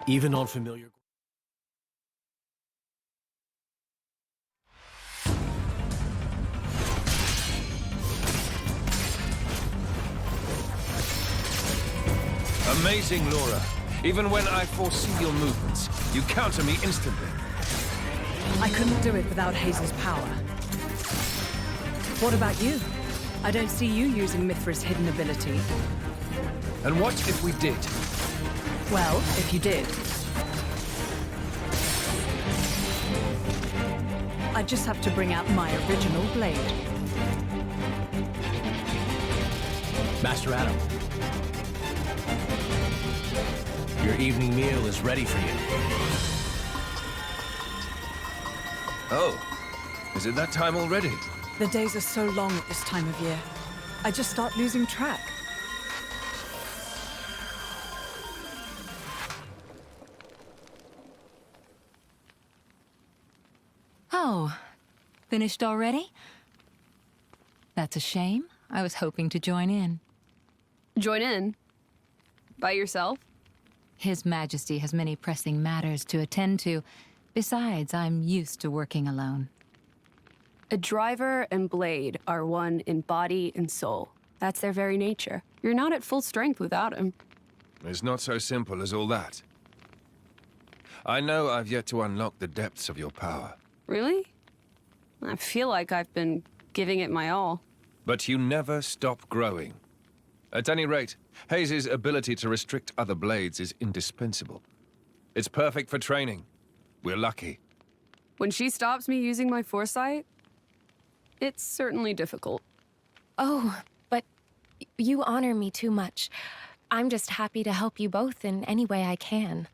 even on familiar... Amazing, Laura. Even when I foresee your movements, you counter me instantly. I couldn't do it without Hazel's power. What about you? I don't see you using Mithra's hidden ability. And what if we did? Well, if you did. I just have to bring out my original blade. Master Adam. Your evening meal is ready for you. Oh, is it that time already? The days are so long at this time of year. I just start losing track. Oh, finished already? That's a shame. I was hoping to join in. Join in? By yourself? His Majesty has many pressing matters to attend to. Besides, I'm used to working alone. A driver and blade are one in body and soul. That's their very nature. You're not at full strength without him. It's not so simple as all that. I know I've yet to unlock the depths of your power. Really? I feel like I've been giving it my all. But you never stop growing. At any rate, Hayes' ability to restrict other blades is indispensable. It's perfect for training. We're lucky. When she stops me using my foresight, it's certainly difficult. Oh, but you honor me too much. I'm just happy to help you both in any way I can.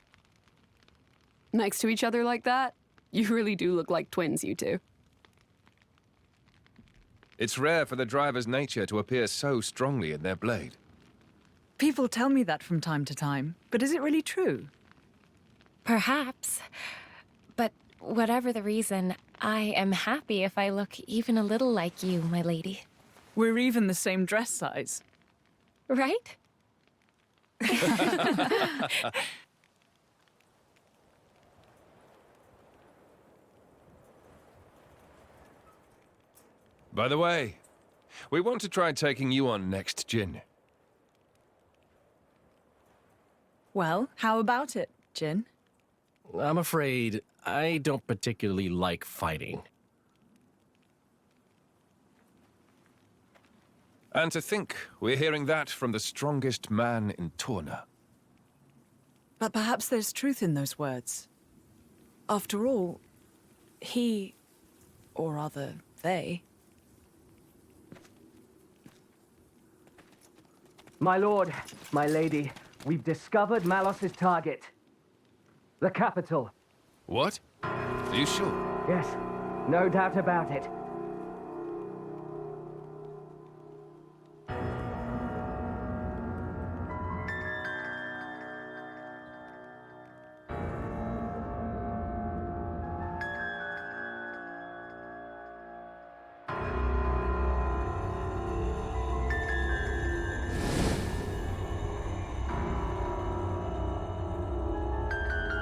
Next to each other like that, you really do look like twins, you two. It's rare for the driver's nature to appear so strongly in their blade. People tell me that from time to time, but is it really true? Perhaps. But whatever the reason, I am happy if I look even a little like you, my lady. We're even the same dress size. Right? By the way, we want to try taking you on next, Jin. Well, how about it, Jin? I'm afraid I don't particularly like fighting. And to think we're hearing that from the strongest man in Torna. But perhaps there's truth in those words. After all, he, or rather, they... My lord, my lady, we've discovered Malos's target. The capital. What? Are you sure? Yes, no doubt about it.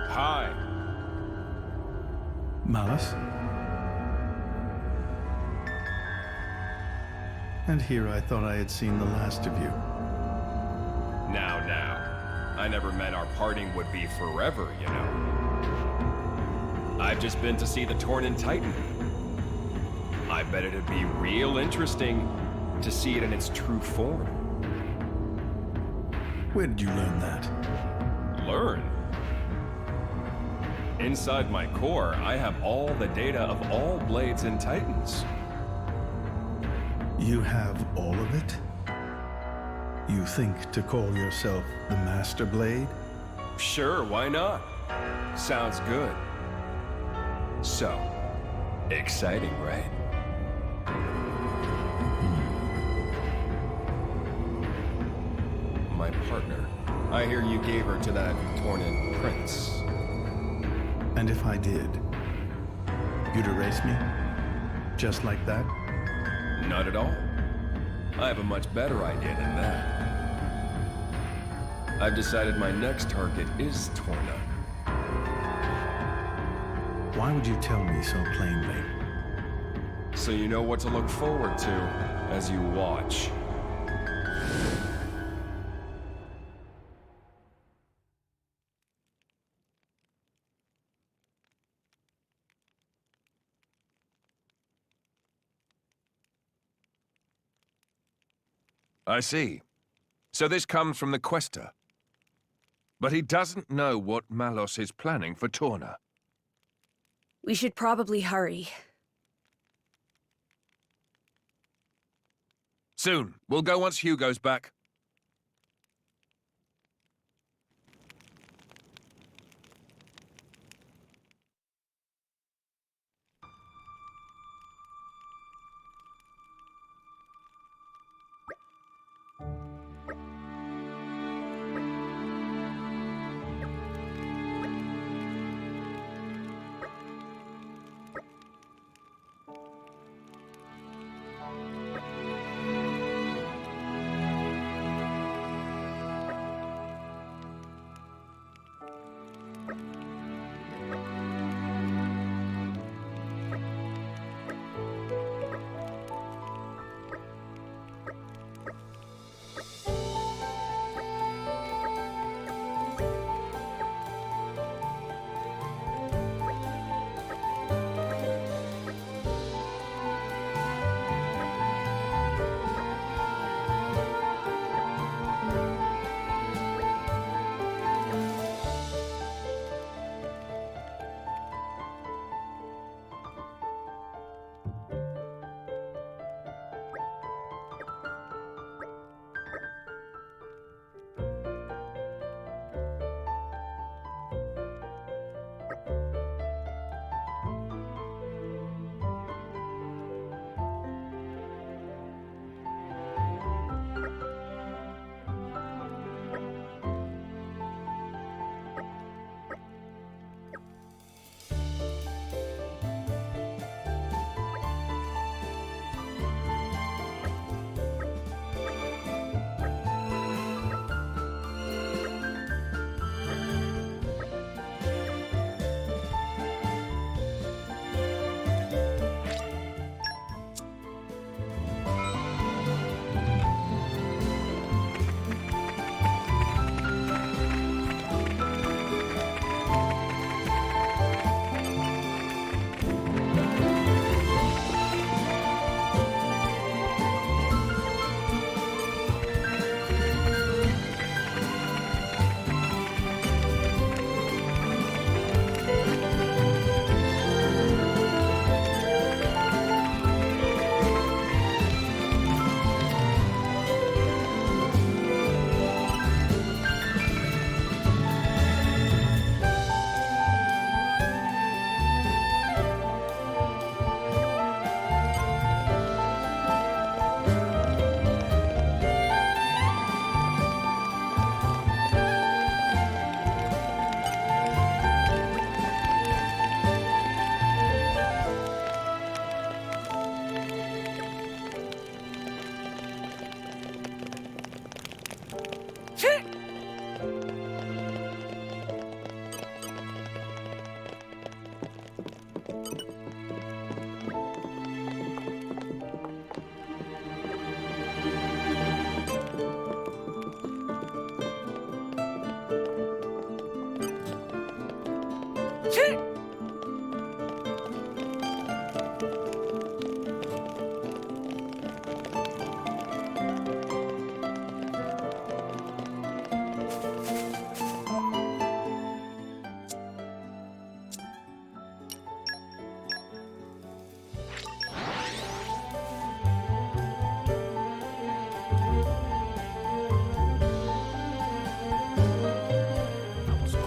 Hi. Malos? And here I thought I had seen the last of you. Now. I never meant our parting would be forever, you know. I've just been to see the Torn Titan. I bet it'd be real interesting to see it in its true form. Where did you learn that? Learn? Inside my core, I have all the data of all blades and titans. You have all of it? You think to call yourself the Master Blade? Sure, why not? Sounds good. So, exciting, right? My partner. I hear you gave her to that Tornin prince. And if I did, you'd erase me? Just like that? Not at all. I have a much better idea than that. I've decided my next target is Torna. Why would you tell me so plainly? So you know what to look forward to as you watch. I see. So this comes from the Quester. But he doesn't know what Malos is planning for Torna. We should probably hurry. Soon. We'll go once Hugo's back.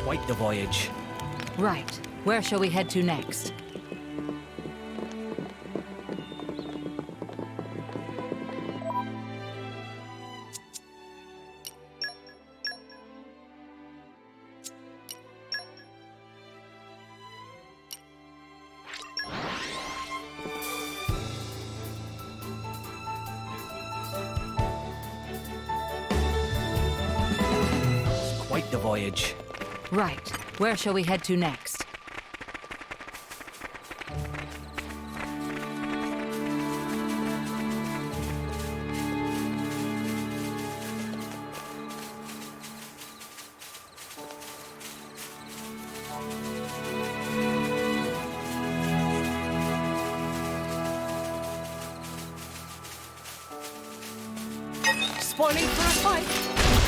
Quite the voyage. Right. Where shall we head to next? Quite the voyage. Right. Where shall we head to next? Spoiling for a fight.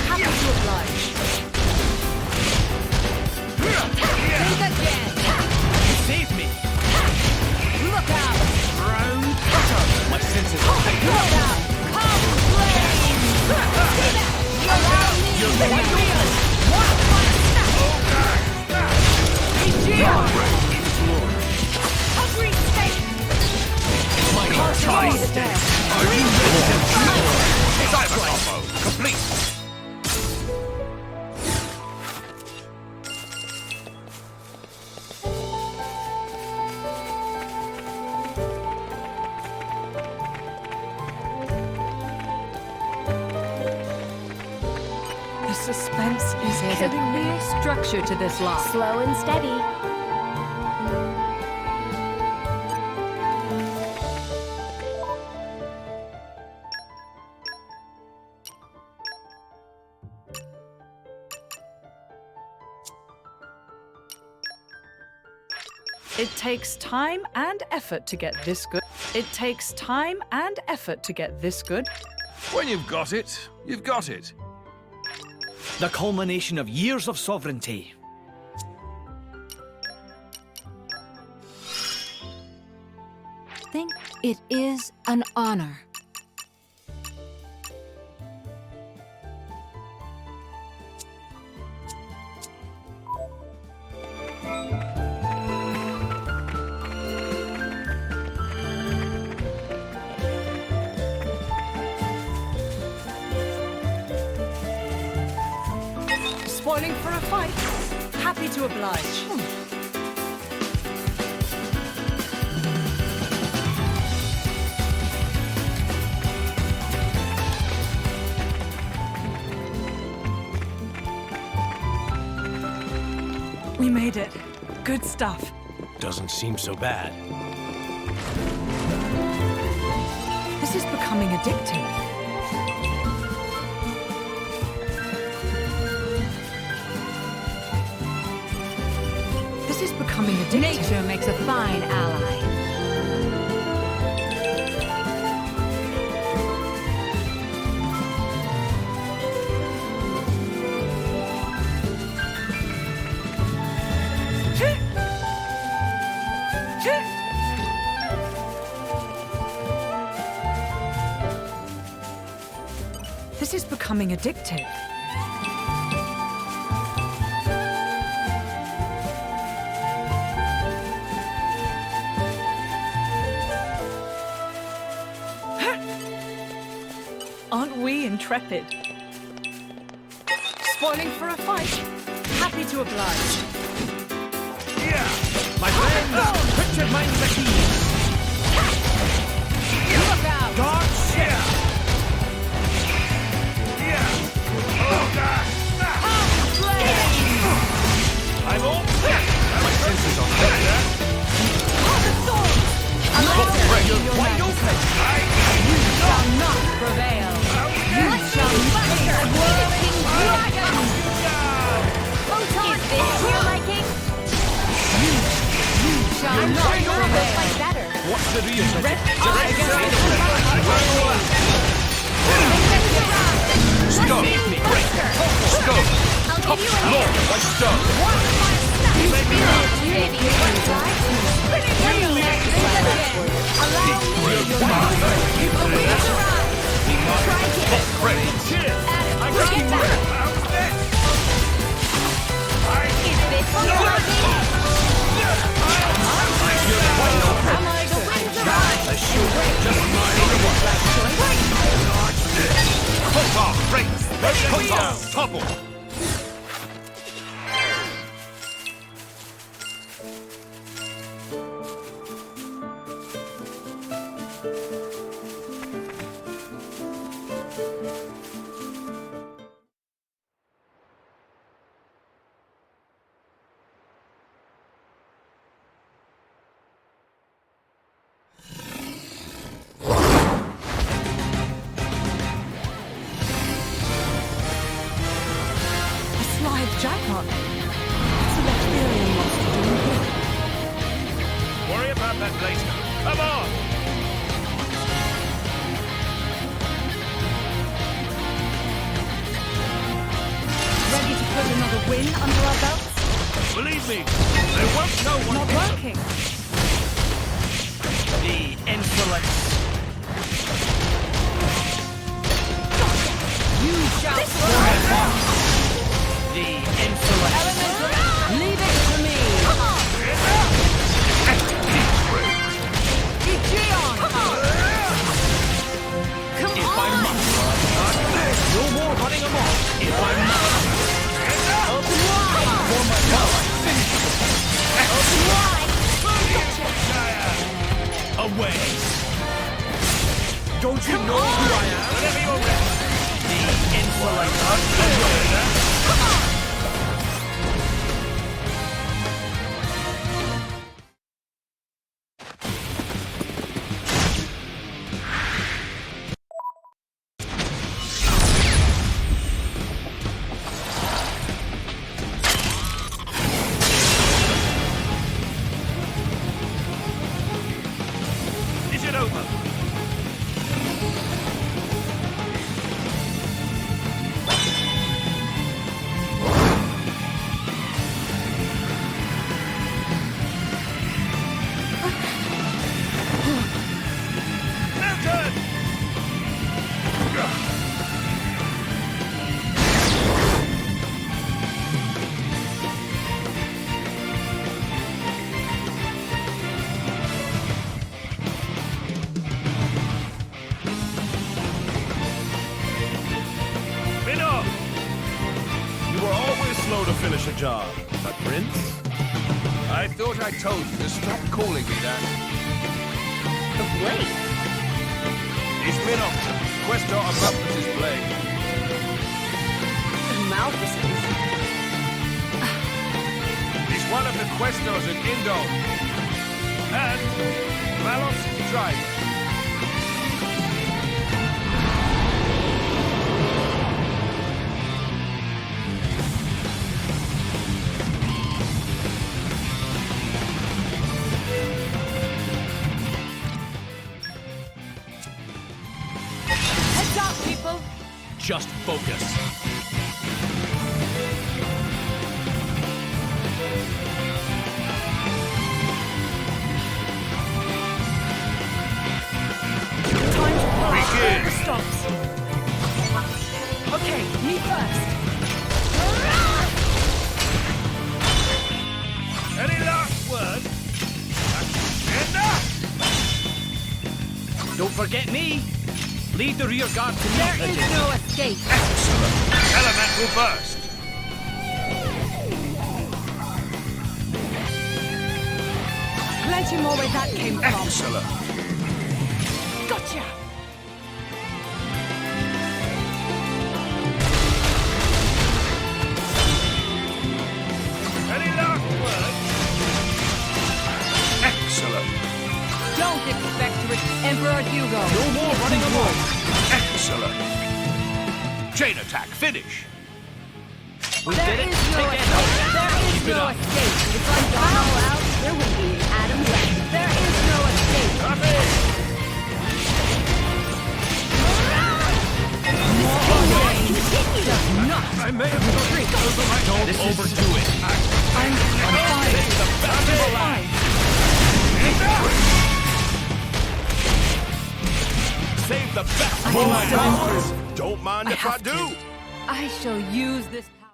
Happy to oblige. Think again. Save me! Look out. Round cutter! My senses are heightened. Look out. Come flame. See that? Allow me. You're ready. Watch my snap. Hungry state. My choice! Are you ready to Cyber combo complete. The suspense is There's a killing me. clear structure to this lot. Slow and steady. It takes time and effort to get this good. It takes time and effort to get this good. When you've got it, you've got it. The culmination of years of sovereignty. Think it is an honor. Spoiling for a fight. Happy to oblige. We made it. Good stuff. Doesn't seem so bad. This is becoming addictive. This is becoming addictive. Nature makes a fine ally. This is becoming addictive. Aren't we intrepid? Spoiling for a fight. Happy to oblige. My friends, put your minds at ease. Look out! Dark ship! I'm all My senses are heightened. You're wide open! You shall not prevail. You shall master a whirling dragon. Photon, is this your liking? You shall not prevail. Like better. What's the reason? Stop! Break! Stop! I'll give you a Lord, hand. like stone! You baby, you want to try? Allow me your Try it. Ready! Get back. Is this your liking? Am I the Pop off! Break! Pop off! Topple! Jackpot. What's the Bacterian monster doing here? Worry about that later. Come on! the win under our belts? Believe me, they won't know what Not hit them. working. The insolence. You shall surrender! The insolence. Elemental, leave it to me! Aegeon! Come If I on! must. No more running amok. If I must. Open wide! For my power. Open wide! Away. Don't you know who I am? Whenever you're ready. The insolence. Is it over? Milton! Spin off! You were always slow to finish a job, my prince. I thought I told you to stop calling me that. The blade. He's Minox, Questor of Malthus's blade. Malthus's. He's one of the Questors in Indol. And Malos' driver. Heads up, people! Just focus. Time to pass all the stops. Okay, me first. Any last word? Don't forget me. Lead the rear guard to me. There is no escape. Elemental burst. Plenty more where that came from. Excellent. Gotcha! Any last word? Excellent. Don't expect to Emperor Hugo. No more running amok. Excellent. Chain attack, finish. We There did it. is no Take it. escape. There is Keep it no up. escape. If I'm gone all out, there wouldn't be an atom left. There is no escape. Drop it. Continue. Does not. I may have retreat. Don't overdo it. I'm fine. This is the best of the Fine. Save the best I for am my done. hours. Don't mind I if I have do. to. I shall use this power.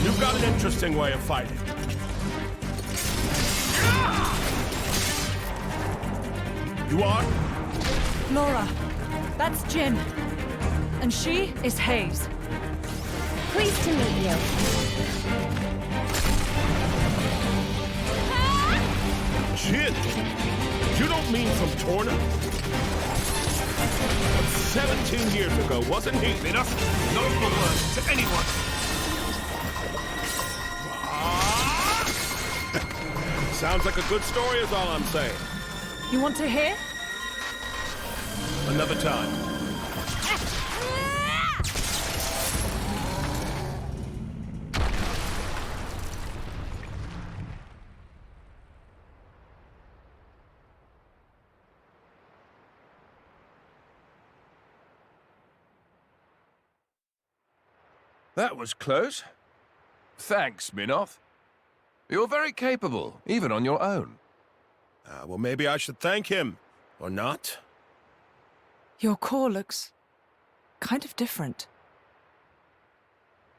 You've got an interesting way of fighting. You are? Laura, that's Jin. And she is Hayes. Pleased to meet you. Jin. You don't mean from Torna? 17 years ago, wasn't he? Enough. No more words to anyone. Sounds like a good story is all I'm saying. You want to hear? Another time. That was close. Thanks, Minoth. You're very capable, even on your own. Well, maybe I should thank him. Or not? Your core looks kind of different.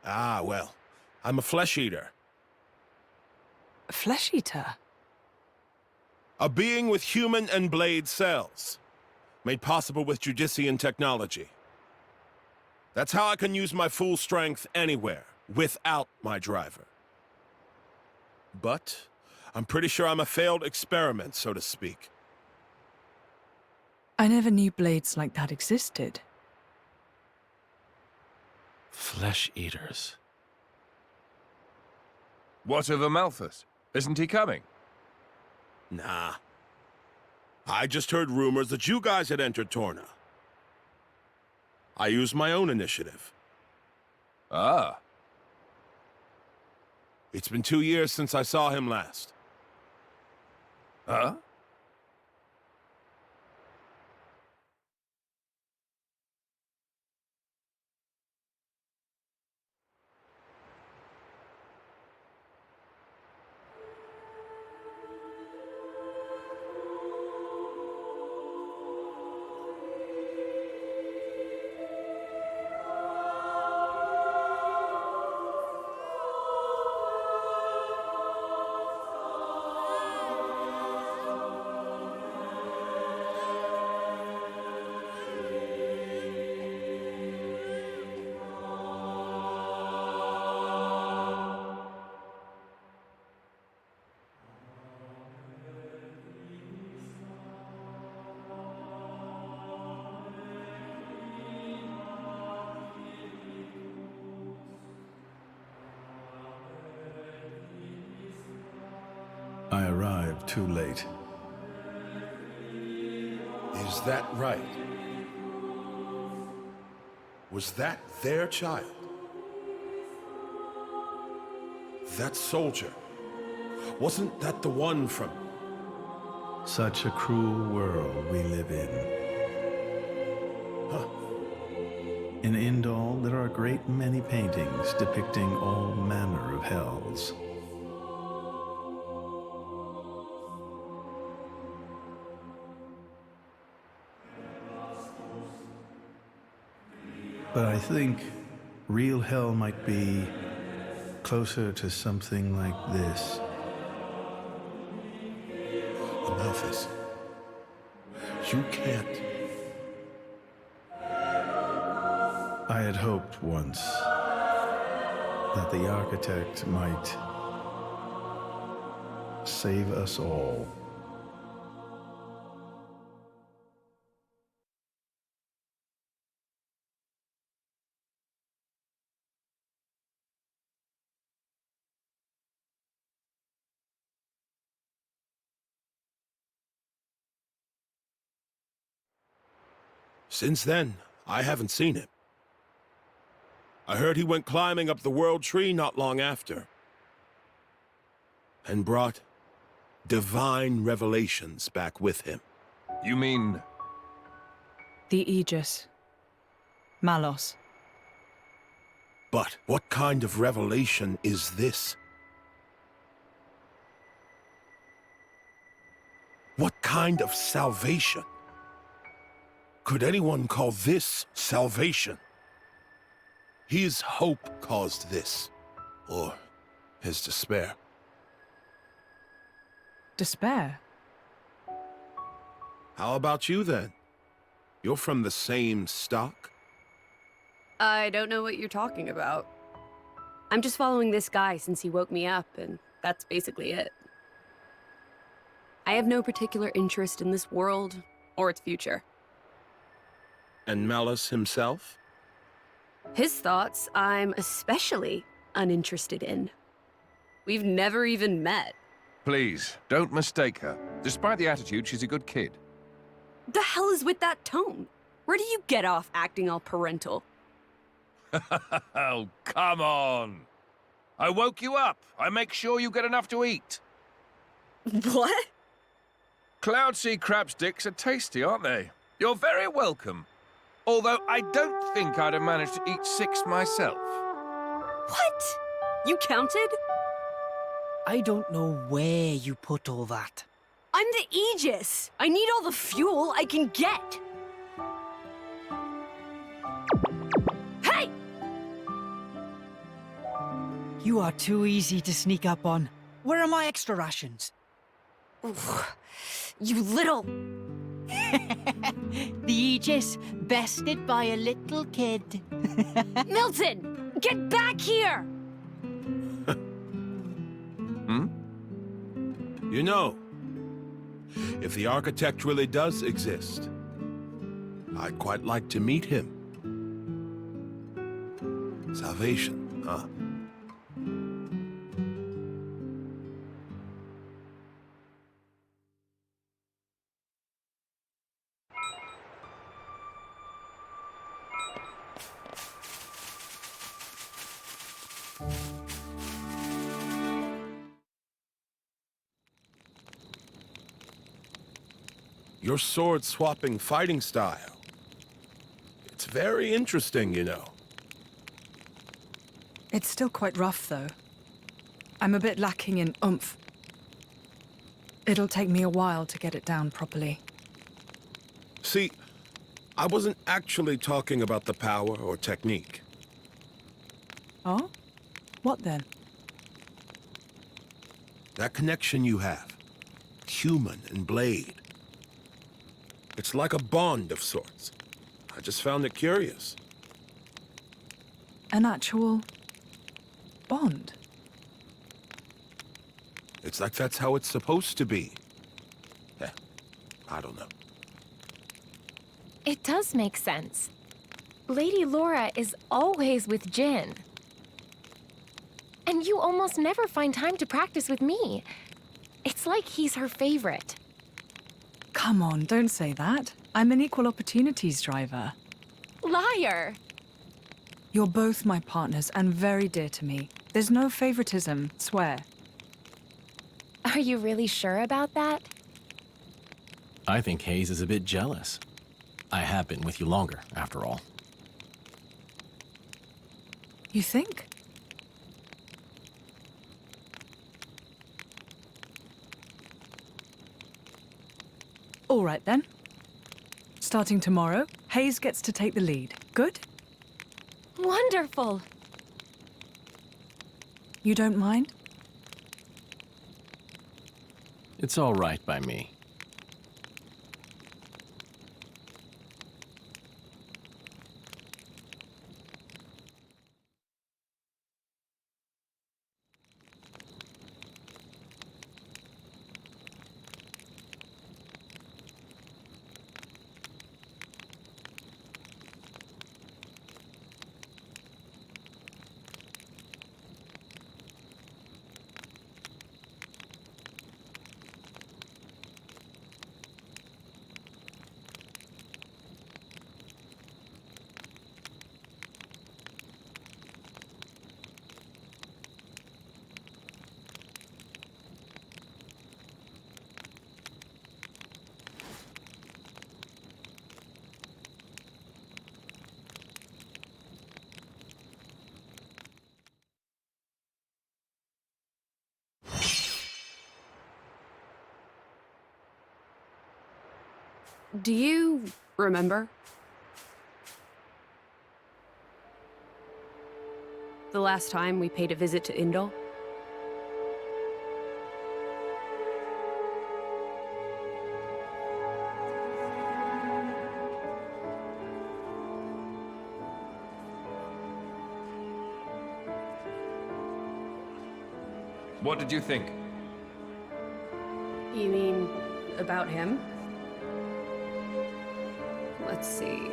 Ah, well, I'm a flesh eater. A flesh eater? A being with human and blade cells. Made possible with Judician technology. That's how I can use my full strength anywhere, without my driver. But I'm pretty sure I'm a failed experiment, so to speak. I never knew blades like that existed. Flesh eaters. What of Amalthus? Isn't he coming? Nah. I just heard rumors that you guys had entered Torna. I used my own initiative. Ah. It's been 2 years since I saw him last. Huh? I arrived too late. Is that right? Was that their child? That soldier? Wasn't that the one from... Such a cruel world we live in. Huh. In Indal, there are a great many paintings depicting all manner of hells. But I think real hell might be closer to something like this. Amalthus, you can't... I had hoped once that the architect might save us all. Since then, I haven't seen him. I heard he went climbing up the World Tree not long after. And brought divine revelations back with him. You mean... The Aegis. Malos. But what kind of revelation is this? What kind of salvation? Could anyone call this salvation? His hope caused this, or his despair. Despair? How about you then? You're from the same stock? I don't know what you're talking about. I'm just following this guy since he woke me up, and that's basically it. I have no particular interest in this world or its future. And Malus himself? His thoughts, I'm especially uninterested in. We've never even met. Please, don't mistake her. Despite the attitude, she's a good kid. The hell is with that tone? Where do you get off acting all parental? Oh, come on. I woke you up. I make sure you get enough to eat. What? Cloud sea crab sticks are tasty, aren't they? You're very welcome. Although I don't think I'd have managed to eat 6 myself. What? You counted? I don't know where you put all that. I'm the Aegis. I need all the fuel I can get. Hey! You are too easy to sneak up on. Where are my extra rations? You little... The Aegis, bested by a little kid. Milton! Get back here! You know, if the architect really does exist, I'd quite like to meet him. Salvation, huh? Your sword-swapping fighting style. It's very interesting, you know. It's still quite rough, though. I'm a bit lacking in oomph. It'll take me a while to get it down properly. See, I wasn't actually talking about the power or technique. Oh? What then? That connection you have. Human and blade. It's like a bond of sorts. I just found it curious. An actual... bond? It's like that's how it's supposed to be. I don't know. It does make sense. Lady Laura is always with Jin. And you almost never find time to practice with me. It's like he's her favorite. Come on, don't say that. I'm an equal opportunities driver. Liar! You're both my partners and very dear to me. There's no favoritism, swear. Are you really sure about that? I think Hayes is a bit jealous. I have been with you longer, after all. You think? All right, then. Starting tomorrow, Hayes gets to take the lead. Good? Wonderful! You don't mind? It's all right by me. Do you remember? The last time we paid a visit to Indal? What did you think? You mean about him? Let's see.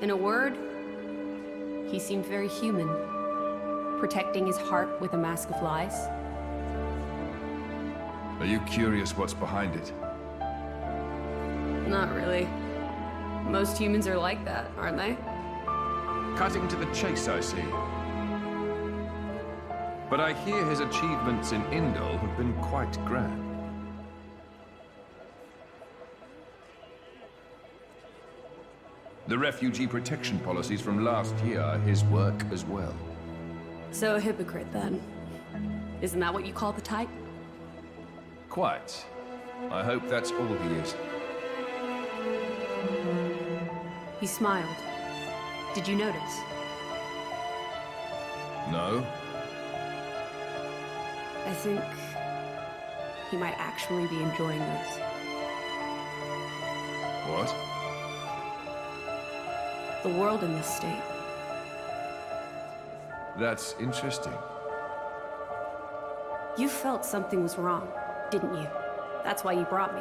In a word, he seemed very human, protecting his heart with a mask of lies. Are you curious what's behind it? Not really. Most humans are like that, aren't they? Cutting to the chase, I see. But I hear his achievements in Indal have been quite grand. The refugee protection policies from last year are his work as well. So a hypocrite, then. Isn't that what you call the type? Quite. I hope that's all he is. He smiled. Did you notice? No? I think he might actually be enjoying this. What? The world in this state. That's interesting. You felt something was wrong, didn't you? That's why you brought me.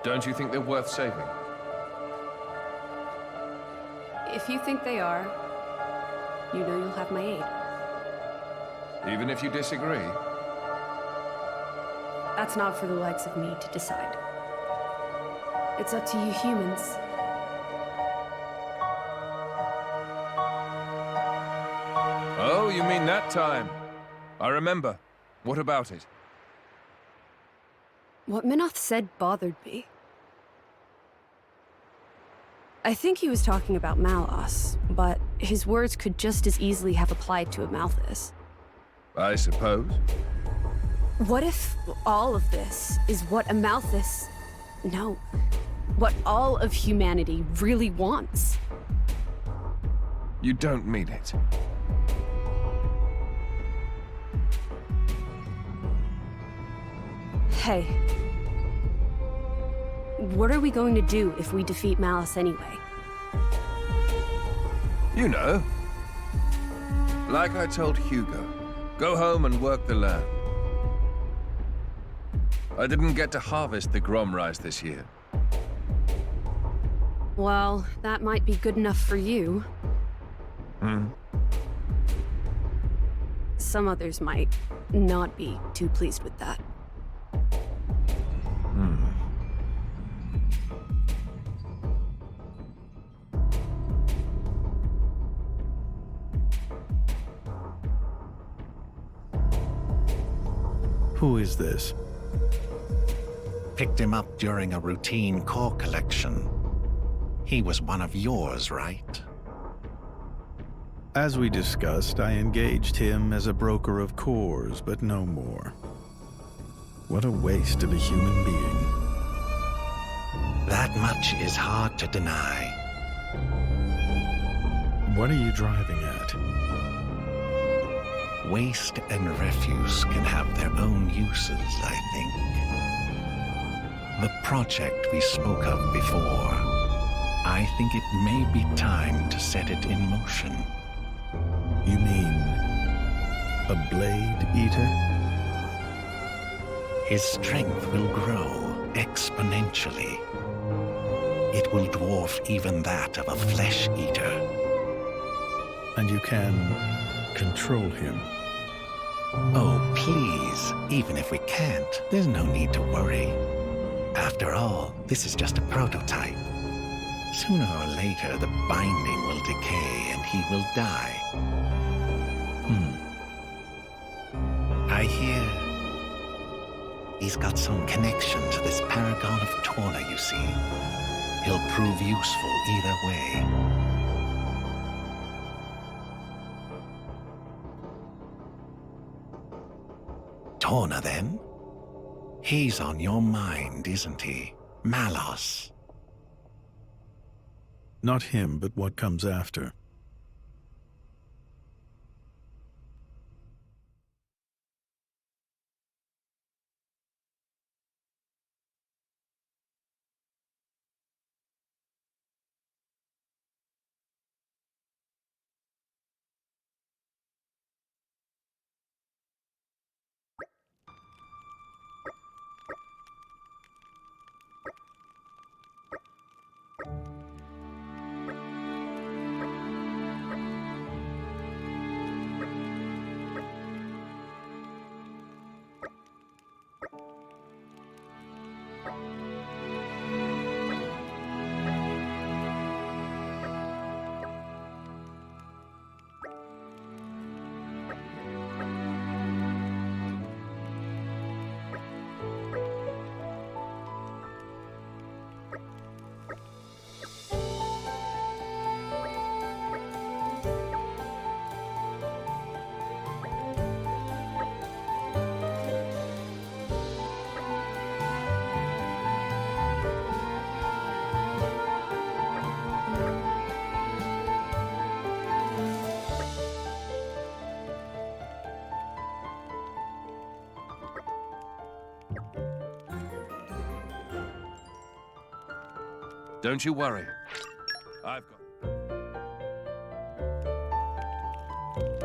Don't you think they're worth saving? If you think they are, you know you'll have my aid. Even if you disagree? That's not for the likes of me to decide. It's up to you humans. Oh, you mean that time? I remember. What about it? What Minoth said bothered me. I think he was talking about Malos, but his words could just as easily have applied to Amalthus. I suppose. What if all of this is what Amalthus... No. What all of humanity really wants? You don't mean it. Hey. What are we going to do if we defeat Malice anyway? You know. Like I told Hugo, go home and work the land. I didn't get to harvest the Grom rice this year. Well, that might be good enough for you. Some others might not be too pleased with that. Who is this? Picked him up during a routine core collection. He was one of yours, right? As we discussed, I engaged him as a broker of cores, but no more. What a waste of a human being. That much is hard to deny. What are you driving at? Waste and refuse can have their own uses, I think. The project we spoke of before, I think it may be time to set it in motion. You mean a blade eater? His strength will grow exponentially. It will dwarf even that of a flesh eater. And you can control him? Oh, please. Even if we can't, there's no need to worry. After all, this is just a prototype. Sooner or later, the binding will decay and he will die. I hear he's got some connection to this paragon of Torna, you see. He'll prove useful either way. Torna, then? He's on your mind, isn't he? Malos. Not him, but what comes after. Don't you worry. I've got...